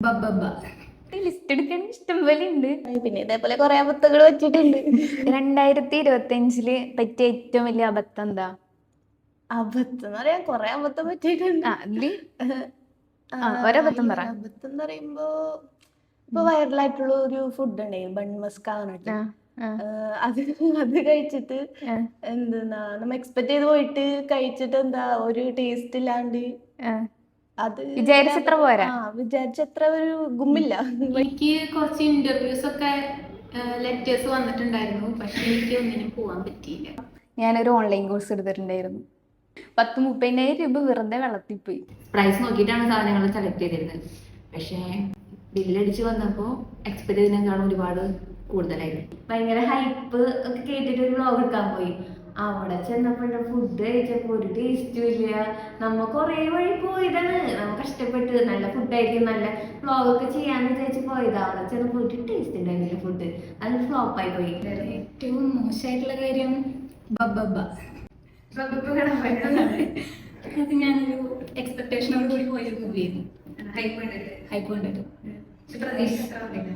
ബബ്ബബ്ബ. List എടുക്കാൻ ഇഷ്ടം പോലെ ഉണ്ട്. പിന്നെ ഇതേപോലെ കുറെ അബദ്ധങ്ങൾ വെച്ചിട്ടുണ്ട്. 2025 പറ്റിയ ഏറ്റവും വലിയ അബദ്ധം എന്താ? അബദ്ധം എന്ന് പറയാൻ കൊറേ അബദ്ധം പറ്റിയിട്ടുണ്ട്. അതില് ഒരബദ്ധം പറ. അബദ്ധം എന്ന് പറയുമ്പോ ഇപ്പൊ വൈറലായിട്ടുള്ള ഒരു ഫുഡ് ഉണ്ട് ബൺ മസ്ക പറഞ്ഞിട്ട്. അത് അത് കഴിച്ചിട്ട് എന്താ നമ്മ എക്സ്പെക്ട് ചെയ്ത് പോയിട്ട് കഴിച്ചിട്ട് എന്താ ഒരു ടേസ്റ്റ് ഇല്ലാണ്ട് അത് വിചാരിച്ചത്ര പോരാ. വിചാരിച്ചത്ര ഒരു ഗുമ്മില്ല. എനിക്ക് കുറച്ച് ഇന്റർവ്യൂസ് ഒക്കെ ലെറ്റേഴ്സ് വന്നിട്ടുണ്ടായിരുന്നു, പക്ഷെ എനിക്ക് ഒന്നിനും പോവാൻ പറ്റിയില്ല. ഞാനൊരു ഓൺലൈൻ കോഴ്സ് എടുത്തിട്ടുണ്ടായിരുന്നു. 30,000-30,000 രൂപ വെറുതെ വെള്ളത്തിൽ പോയി. പ്രൈസ് നോക്കിയിട്ടാണ് സാധനങ്ങൾ സെലക്ട് ചെയ്തിരുന്നത്, പക്ഷേ ബില്ലടിച്ച് വന്നപ്പോൾ എക്സ്പെക്ട് ചെയ്തതിനേക്കാളും ഒരുപാട് കൂടുതലായിരുന്നു. ഭയങ്കര ഹൈപ്പ് ഒക്കെ കേട്ടിട്ട് ഒരു വ്ലോഗ് എടുക്കാൻ പോയി. അവിടെ ചെന്നപ്പോൾ ഫുഡ് കഴിച്ചപ്പോൾ ഒരു ടേസ്റ്റും ഇല്ല. നമ്മ കുറേ വഴി പോയതാണ്, നമ്മ കഷ്ടപ്പെട്ട് നല്ല ഫുഡായിരിക്കും നല്ല വ്ലോഗൊക്കെ ചെയ്യാന്ന് വിചാരിച്ച് പോയതാ. അവിടെ ചെന്നപ്പോൾ ഒരു ടേസ്റ്റ് ഉണ്ടായിരുന്നില്ല ഫുഡ്, അത് ഫ്ലോപ്പായി പോയി. ഏറ്റവും മോശമായിട്ടുള്ള കാര്യം ബബ്ബബ്ബ. ബബ്ബബ്ബ കാണാൻ പോയതാണ്. അത് ഞാനൊരു എക്സ്പെക്ടേഷനോട് കൂടി പോയൊരു മൂവിയായിരുന്നു. ഹൈപ്പ് കണ്ടിട്ട് പ്രതീക്ഷ വന്നില്ല.